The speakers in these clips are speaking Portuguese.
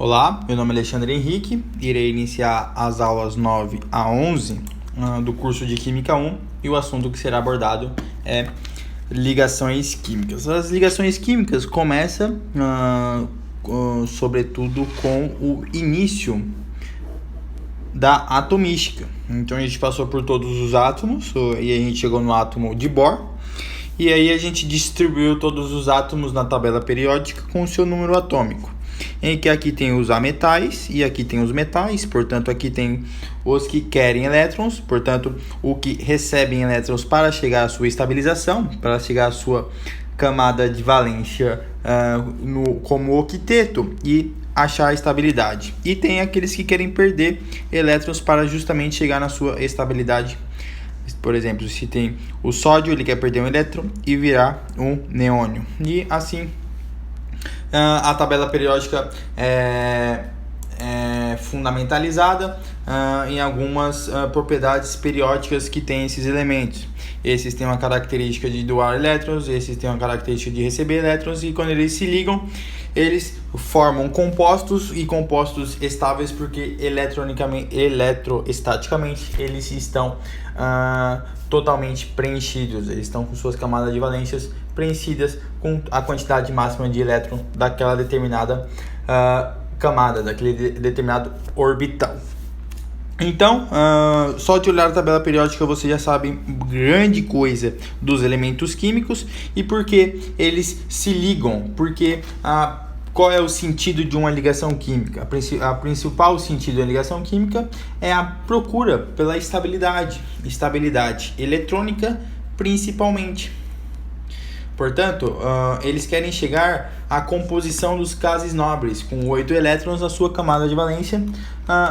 Olá, meu nome é Alexandre Henrique, irei iniciar as aulas 9 a 11 do curso de Química 1 e o assunto que será abordado é ligações químicas. As ligações químicas começam sobretudo com o início da atomística. Então a gente passou por todos os átomos e a gente chegou no átomo de Bohr. E aí a gente distribuiu todos os átomos na tabela periódica com o seu número atômico. Em que aqui tem os ametais e aqui tem os metais, portanto aqui tem os que querem elétrons, portanto o que recebem elétrons para chegar à sua estabilização, para chegar à sua camada de valência como octeto e achar a estabilidade. E tem aqueles que querem perder elétrons para justamente chegar na sua estabilidade. Por exemplo, se tem o sódio, ele quer perder um elétron e virar um neônio. E assim a tabela periódica é fundamentalizada em algumas propriedades periódicas que tem esses elementos. Esses têm uma característica de doar elétrons, esses têm uma característica de receber elétrons, e quando eles se ligam, eles formam compostos e compostos estáveis, porque eletroestaticamente eles estão totalmente preenchidos, eles estão com suas camadas de valências preenchidas com a quantidade máxima de elétron daquela determinada camada, daquele determinado orbital. Então, só de olhar a tabela periódica você já sabe grande coisa dos elementos químicos e por que eles se ligam, porque qual é o sentido de uma ligação química? A principal sentido da ligação química é a procura pela estabilidade eletrônica principalmente. Portanto, eles querem chegar à composição dos gases nobres com 8 elétrons na sua camada de valência,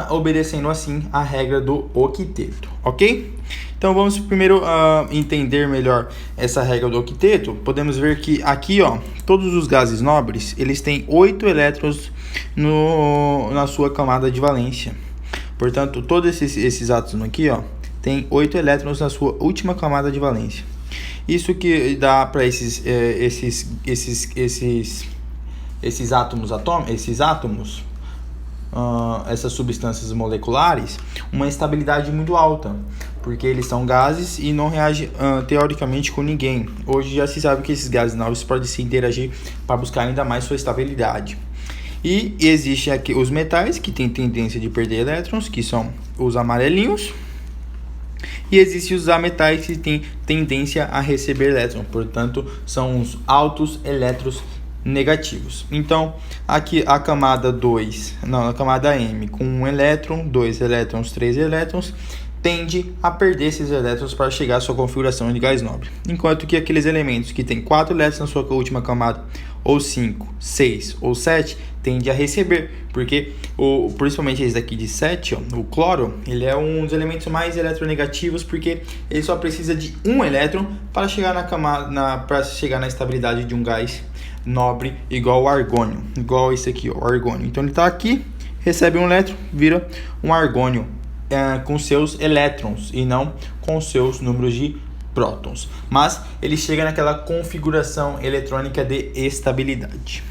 obedecendo assim a regra do octeto, ok? Então vamos primeiro entender melhor essa regra do octeto. Podemos ver que aqui, todos os gases nobres eles têm 8 elétrons na sua camada de valência. Portanto, todos esses átomos aqui, tem 8 elétrons na sua última camada de valência. Isso que dá para esses átomos, essas substâncias moleculares, uma estabilidade muito alta, porque eles são gases e não reagem teoricamente com ninguém. Hoje já se sabe que esses gases nobres podem se interagir para buscar ainda mais sua estabilidade. E existem aqui os metais, que têm tendência de perder elétrons, que são os amarelinhos. E existem os ametais, que têm tendência a receber elétrons, portanto, são os altos elétrons negativos. Então, aqui a camada a camada M, com 1 elétron, 2 elétrons, 3 elétrons, tende a perder esses elétrons para chegar à sua configuração de gás nobre. Enquanto que aqueles elementos que têm 4 elétrons na sua última camada, ou 5, 6 ou 7, tende a receber, porque principalmente esse daqui de 7, o cloro, ele é um dos elementos mais eletronegativos, porque ele só precisa de um elétron para chegar para chegar na estabilidade de um gás nobre igual ao argônio, igual esse aqui, o argônio. Então ele está aqui, recebe um elétron, vira um argônio com seus elétrons e não com seus números de prótons, mas ele chega naquela configuração eletrônica de estabilidade.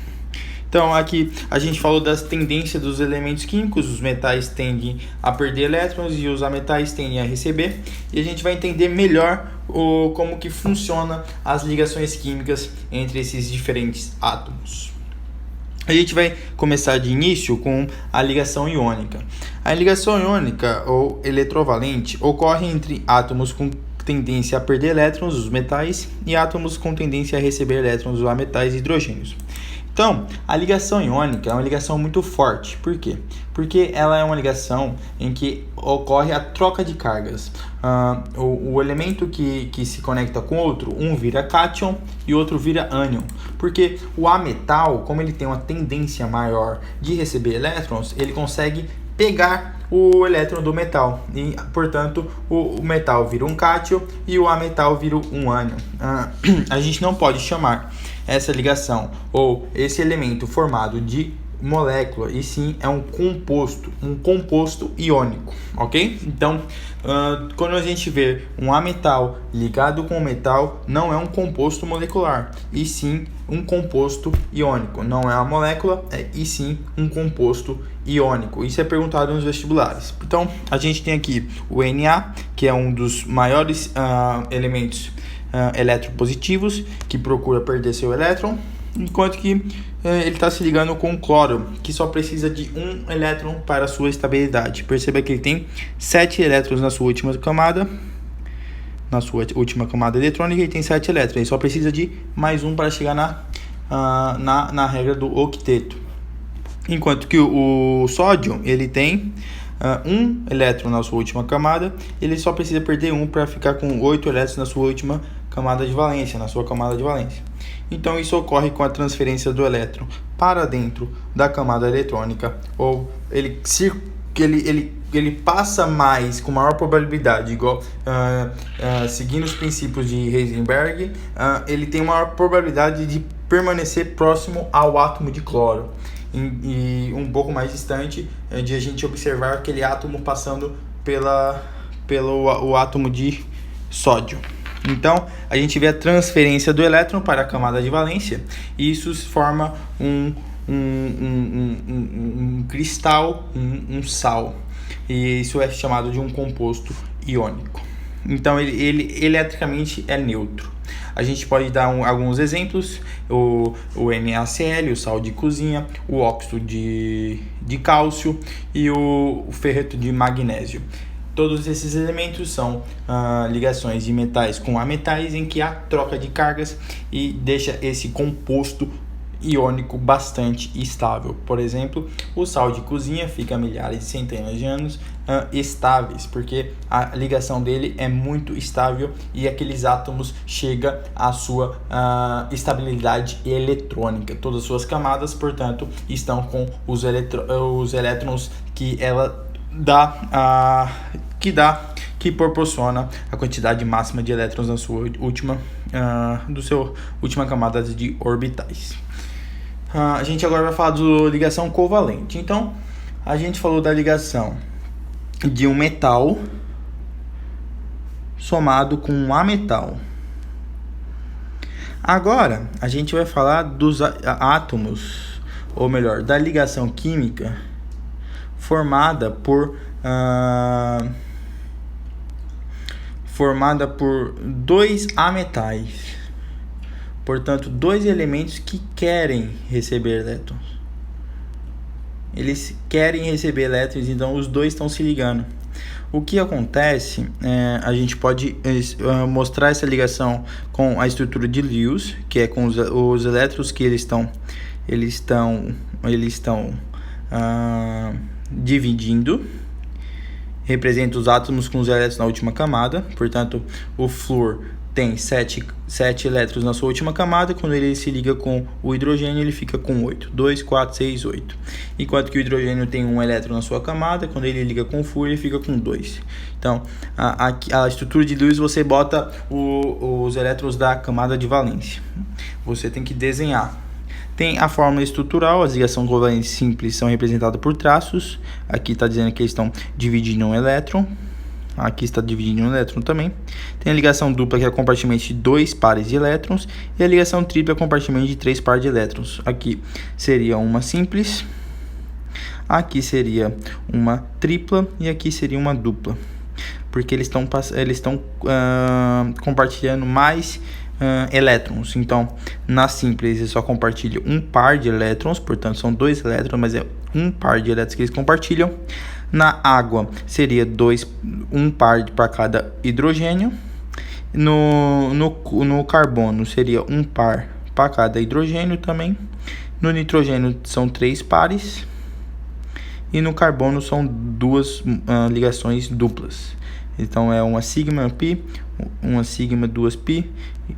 Então aqui a gente falou das tendências dos elementos químicos. Os metais tendem a perder elétrons e os ametais tendem a receber, e a gente vai entender melhor como que funciona as ligações químicas entre esses diferentes átomos. A gente vai começar de início com a ligação iônica. A ligação iônica ou eletrovalente ocorre entre átomos com tendência a perder elétrons, os metais, e átomos com tendência a receber elétrons, os ametais e hidrogênios. Então, a ligação iônica é uma ligação muito forte. Por quê? Porque ela é uma ligação em que ocorre a troca de cargas. O elemento que se conecta com outro, um vira cátion e outro vira ânion. Porque o ametal, como ele tem uma tendência maior de receber elétrons, ele consegue pegar o elétron do metal e, portanto, o metal vira um cátion e o ametal vira um ânion. A gente não pode chamar essa ligação ou esse elemento formado de molécula, e sim é um composto iônico, ok? Então, quando a gente vê um ametal ligado com metal, não é um composto molecular, e sim um composto iônico. Não é uma molécula, e sim um composto iônico. Isso é perguntado nos vestibulares. Então, a gente tem aqui o Na, que é um dos maiores elementos eletropositivos, que procura perder seu elétron, enquanto que ele está se ligando com o cloro, que só precisa de um elétron para a sua estabilidade. Perceba que ele tem 7 elétrons na sua última camada. Na sua última camada eletrônica, ele tem 7 elétrons. Ele só precisa de mais um para chegar na regra do octeto. Enquanto que o sódio, ele tem um elétron na sua última camada. Ele só precisa perder um para ficar com 8 elétrons na sua última camada de valência, Então, isso ocorre com a transferência do elétron para dentro da camada eletrônica, ou ele passa mais, com maior probabilidade, igual seguindo os princípios de Heisenberg, ele tem maior probabilidade de permanecer próximo ao átomo de cloro, e um pouco mais distante de a gente observar aquele átomo passando pelo átomo de sódio. Então, a gente vê a transferência do elétron para a camada de valência, e isso forma um cristal, um sal, e isso é chamado de um composto iônico. Então, ele eletricamente é neutro. A gente pode dar alguns exemplos: o NaCl, o sal de cozinha, o óxido de cálcio e o ferreto de magnésio. Todos esses elementos são ligações de metais com ametais, em que há troca de cargas e deixa esse composto iônico bastante estável. Por exemplo, o sal de cozinha fica milhares e centenas de anos estáveis, porque a ligação dele é muito estável e aqueles átomos chegam à sua estabilidade eletrônica. Todas as suas camadas, portanto, estão com os elétrons que ela que proporciona a quantidade máxima de elétrons na sua última camada de orbitais. A gente agora vai falar da ligação covalente. Então, a gente falou da ligação de um metal somado com um ametal. Agora, a gente vai falar dos átomos, ou melhor, da ligação química formada por dois ametais, portanto, dois elementos que querem receber elétrons. Eles querem receber elétrons, então os dois estão se ligando. O que acontece, a gente pode mostrar essa ligação com a estrutura de Lewis, que é com os elétrons que eles estão dividindo, representa os átomos com os elétrons na última camada. Portanto, o flúor tem 7 elétrons na sua última camada. Quando ele se liga com o hidrogênio, ele fica com 8. 2, 4, 6, 8. Enquanto que o hidrogênio tem um elétron na sua camada, quando ele liga com o flúor, ele fica com 2. Então, a estrutura de Lewis, você bota os elétrons da camada de valência. Você tem que desenhar. Tem a fórmula estrutural. As ligações covalentes simples são representadas por traços. Aqui está dizendo que eles estão dividindo um elétron. Aqui está dividindo um elétron também. Tem a ligação dupla, que é compartimento de 2 pares de elétrons. E a ligação tripla é compartimento de 3 pares de elétrons. Aqui seria uma simples. Aqui seria uma tripla. E aqui seria uma dupla. Porque eles estão compartilhando mais elétrons. Então, na simples eles só compartilham um par de elétrons, portanto são 2 elétrons, mas é um par de elétrons que eles compartilham. Na água seria um par para cada hidrogênio. No carbono seria um par para cada hidrogênio também. No nitrogênio são 3 pares. E no carbono são 2 ligações duplas. Então é uma sigma pi, uma sigma, 2 pi,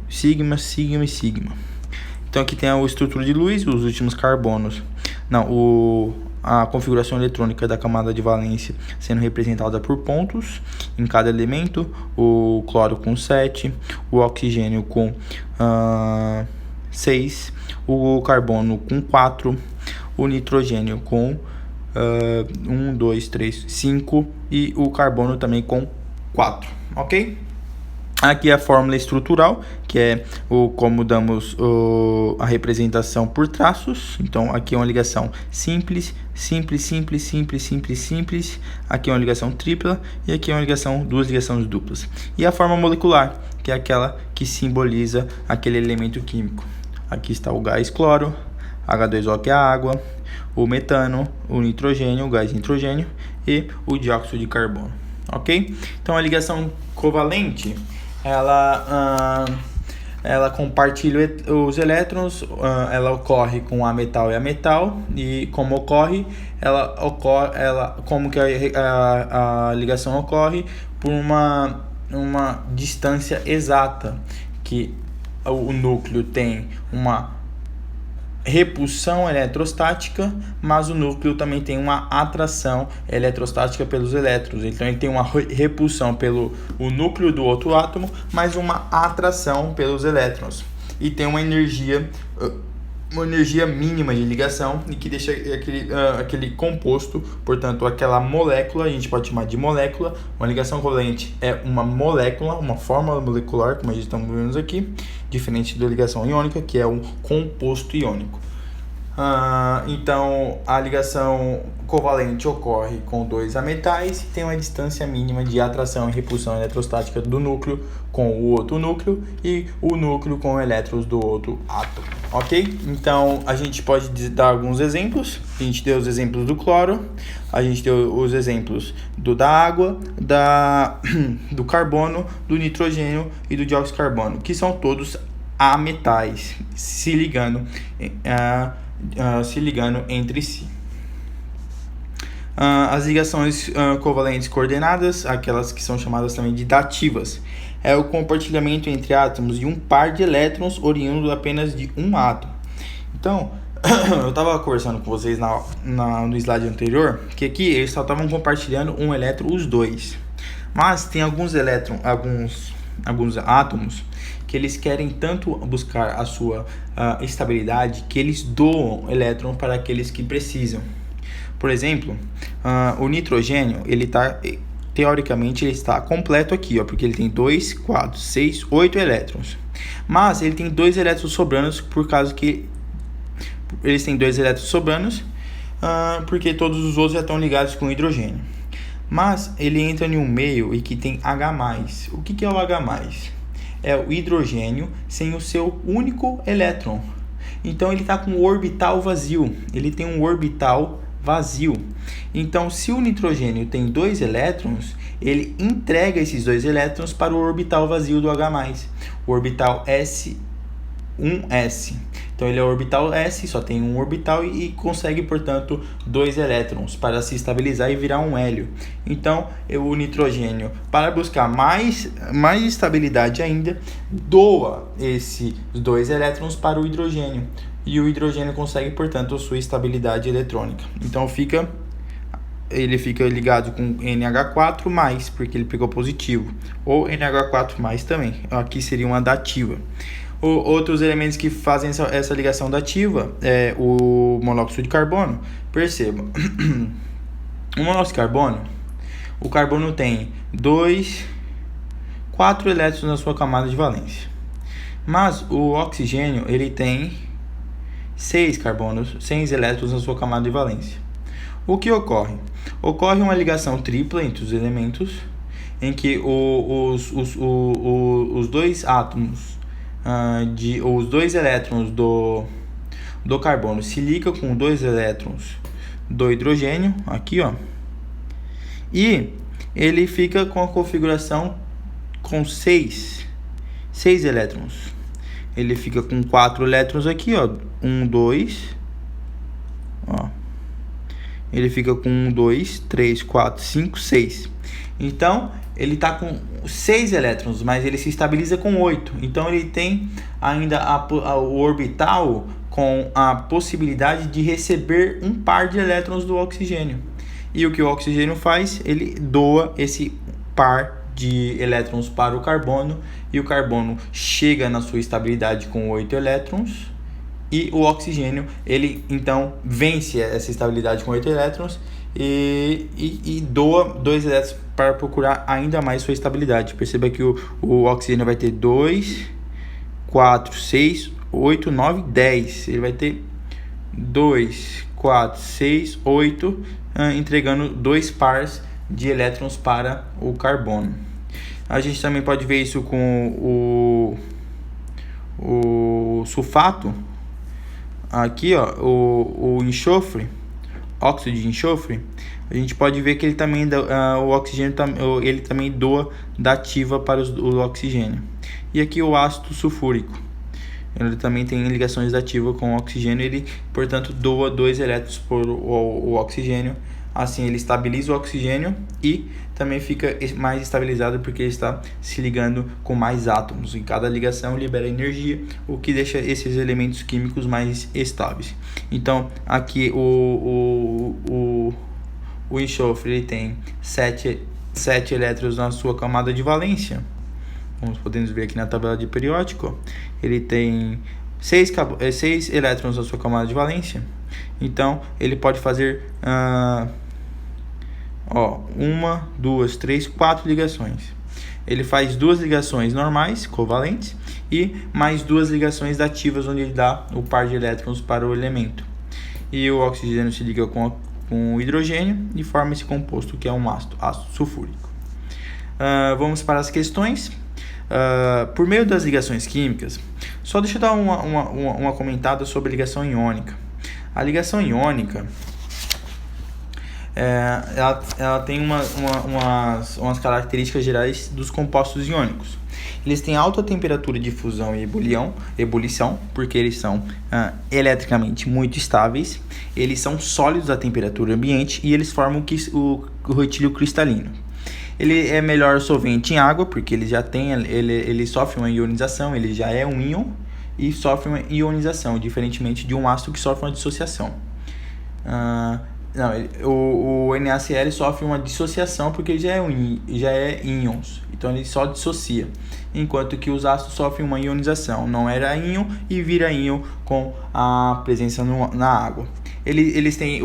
sigma, sigma e sigma. Então aqui tem a estrutura de Lewis, os últimos carbonos. A configuração eletrônica da camada de valência sendo representada por pontos em cada elemento. O cloro com 7, o oxigênio com 6, o carbono com 4, o nitrogênio com 1, 2, 3, 5 e o carbono também com 4, ok? Aqui a fórmula estrutural, que é como damos a representação por traços. Então, aqui é uma ligação simples, simples, simples, simples, simples, simples. Aqui é uma ligação tripla e aqui é uma ligação, duas ligações duplas. E a forma molecular, que é aquela que simboliza aquele elemento químico. Aqui está o gás cloro, H2O, que é a água, o metano, o nitrogênio, o gás nitrogênio e o dióxido de carbono, ok? Então, a ligação covalente, ela compartilha os elétrons, ela ocorre com a metal e a metal, e como ocorre, como que a ligação ocorre por uma distância exata, que o núcleo tem uma repulsão eletrostática, mas o núcleo também tem uma atração eletrostática pelos elétrons. Então ele tem uma repulsão pelo o núcleo do outro átomo, mas uma atração pelos elétrons. E tem uma energia mínima de ligação, e que deixa aquele composto, portanto aquela molécula, a gente pode chamar de molécula. Uma ligação covalente é uma molécula, uma fórmula molecular, como a gente está vendo aqui, diferente da ligação iônica, que é um composto iônico. Então a ligação covalente ocorre com dois ametais e tem uma distância mínima de atração e repulsão eletrostática do núcleo com o outro núcleo e o núcleo com elétrons do outro átomo, ok? Então a gente pode dar alguns exemplos. A gente deu os exemplos do cloro, a gente deu os exemplos da água, do carbono, do nitrogênio e do dióxido de carbono, que são todos ametais se ligando entre si. As ligações covalentes coordenadas, aquelas que são chamadas também de dativas, é o compartilhamento entre átomos de um par de elétrons oriundo apenas de um átomo. Então, eu estava conversando com vocês no slide anterior, que aqui eles só estavam compartilhando um elétron, os dois. Mas tem alguns átomos que eles querem tanto buscar a sua estabilidade que eles doam elétron para aqueles que precisam. Por exemplo, o nitrogênio, teoricamente ele está completo aqui, porque ele tem 2, 4, 6, 8 elétrons. Mas ele tem 2 elétrons sobrando, por causa que eles têm 2 elétrons sobrando, porque todos os outros já estão ligados com hidrogênio. Mas ele entra em um meio e que tem H+. O que é o H+? É o hidrogênio sem o seu único elétron. Então ele está com o orbital vazio. Ele tem um orbital vazio. Então, se o nitrogênio tem 2 elétrons, ele entrega esses 2 elétrons para o orbital vazio do H+, o orbital S1s. Então ele é o orbital S, só tem um orbital e consegue, portanto, 2 elétrons para se estabilizar e virar um hélio. Então o nitrogênio, para buscar mais estabilidade ainda, doa esses 2 elétrons para o hidrogênio. E o hidrogênio consegue, portanto, sua estabilidade eletrônica. Então ele fica ligado com NH4+, porque ele pegou positivo, ou NH4+ também. Aqui seria uma dativa. Outros elementos que fazem essa ligação dativa é o monóxido de carbono. Perceba, o monóxido de carbono, o carbono tem 4 elétrons na sua camada de valência. Mas o oxigênio, ele tem 6 elétrons na sua camada de valência. O que ocorre? Ocorre uma ligação tripla entre os elementos, em que os dois átomos, os 2 elétrons do carbono se ligam com 2 elétrons do hidrogênio, aqui, ó, e ele fica com a configuração com 6 elétrons. Ele fica com 4 elétrons aqui, ó, 1, 2, ó. Ele fica com 1, 2, 3, 4, 5, 6. Então, ele está com 6 elétrons, mas ele se estabiliza com 8. Então, ele tem ainda o orbital com a possibilidade de receber um par de elétrons do oxigênio. E o que o oxigênio faz? Ele doa esse par de elétrons para o carbono, e o carbono chega na sua estabilidade com 8 elétrons E o oxigênio, ele então vence essa estabilidade com 8 elétrons e doa 2 elétrons para procurar ainda mais sua estabilidade. Perceba que o oxigênio vai ter 2, 4, 6, 8, 9, 10. Ele vai ter 2, 4, 6, 8, entregando 2 pares de elétrons para o carbono. A gente também pode ver isso com o sulfato. Aqui, ó, o enxofre, óxido de enxofre, a gente pode ver que ele também o oxigênio ele também doa dativa para o oxigênio. E aqui o ácido sulfúrico, ele também tem ligações dativas com o oxigênio, ele, portanto, doa 2 elétrons por o oxigênio. Assim ele estabiliza o oxigênio e também fica mais estabilizado porque ele está se ligando com mais átomos. Em cada ligação libera energia, o que deixa esses elementos químicos mais estáveis. Então aqui o enxofre ele tem 7 elétrons na sua camada de valência. Como podemos ver aqui na tabela de periódico, ele tem 6 elétrons na sua camada de valência. Então ele pode fazer 1, 2, 3, 4 ligações. Ele faz 2 ligações normais, covalentes, e mais 2 ligações dativas, onde ele dá o par de elétrons para o elemento. E o oxigênio se liga com o hidrogênio e forma esse composto que é um ácido sulfúrico. Vamos para as questões. Por meio das ligações químicas, só deixa eu dar uma comentada sobre a ligação iônica. A ligação iônica ela tem umas características gerais dos compostos iônicos. Eles têm alta temperatura de fusão e ebulição, porque eles são eletricamente muito estáveis. Eles são sólidos à temperatura ambiente e eles formam o retículo cristalino. Ele é melhor solvente em água, porque ele sofre uma ionização, ele já é um íon e sofre uma ionização, diferentemente de um ácido que sofre uma dissociação. O NaCl sofre uma dissociação porque ele já é íons, então ele só dissocia, enquanto que os ácidos sofrem uma ionização, não era íon e vira íon com a presença na água. Eles têm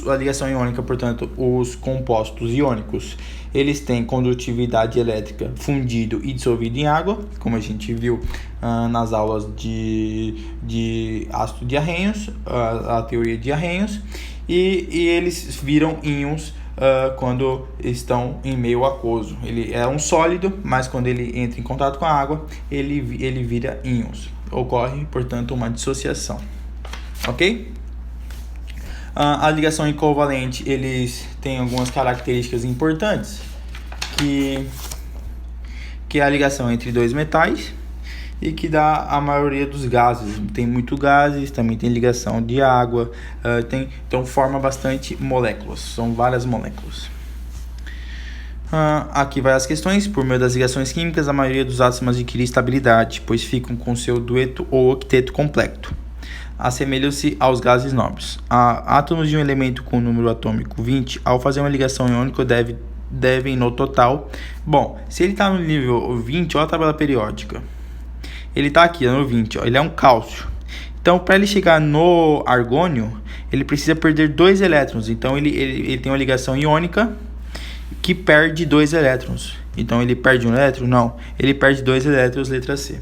a ligação iônica, portanto, os compostos iônicos, eles têm condutividade elétrica fundido e dissolvido em água, como a gente viu nas aulas de ácido de Arrhenius, a teoria de Arrhenius, e eles viram íons quando estão em meio aquoso. Ele é um sólido, mas quando ele entra em contato com a água, ele vira íons. Ocorre, portanto, uma dissociação. Ok? A ligação equivalente, eles têm algumas características importantes, que é a ligação entre dois metais e que dá a maioria dos gases. Tem muito gases, também tem ligação de água, então forma bastante moléculas, são várias moléculas. Aqui vai as questões. Por meio das ligações químicas, a maioria dos átomos adquire estabilidade, pois ficam com seu dueto ou octeto completo. Assemelham-se aos gases nobres. Átomos de um elemento com número atômico 20, ao fazer uma ligação iônica, devem no total... Bom, se ele está no nível 20, olha a tabela periódica. Ele está aqui no 20, ele é um cálcio. Então, para ele chegar no argônio, ele precisa perder 2 elétrons. Então, ele tem uma ligação iônica que perde 2 elétrons. Então, ele perde um elétron? Não, ele perde 2 elétrons, letra C.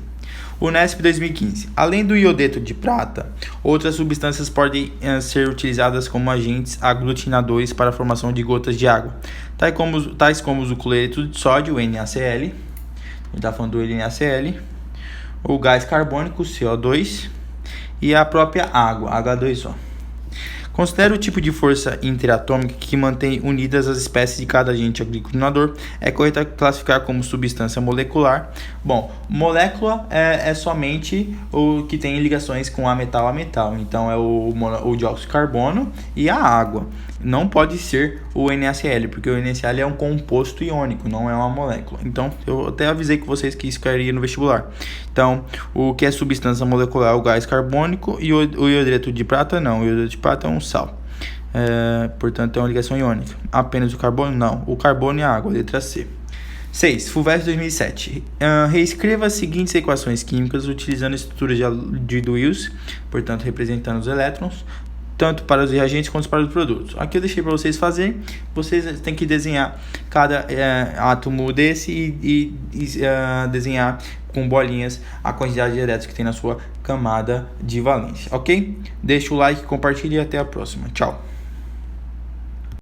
Unesp 2015. Além do iodeto de prata, outras substâncias podem ser utilizadas como agentes aglutinadores para a formação de gotas de água, tais como o cloreto de sódio, o NaCl, a gente está falando do NaCl, o gás carbônico, CO2, e a própria água, H2O. Considera o tipo de força interatômica que mantém unidas as espécies de cada agente aglutinador. É correto classificar como substância molecular. Bom, molécula é somente o que tem ligações com a metal. Então é o dióxido de carbono e a água. Não pode ser o NaCl, porque o NaCl é um composto iônico, não é uma molécula. Então, eu até avisei com vocês que isso cairia no vestibular. Então, o que é substância molecular é o gás carbônico e o iodeto de prata não. O iodeto de prata é um sal. Portanto, é uma ligação iônica. Apenas o carbono? Não. O carbono e a água, letra C. 6. Fulvestre 2007. Reescreva as seguintes equações químicas utilizando a estrutura de Lewis, portanto representando os elétrons, tanto para os reagentes quanto para os produtos. Aqui eu deixei para vocês fazerem. Vocês têm que desenhar cada átomo desse e desenhar com bolinhas a quantidade de elétrons que tem na sua camada de valência, ok? Deixa o like, compartilhe e até a próxima. Tchau!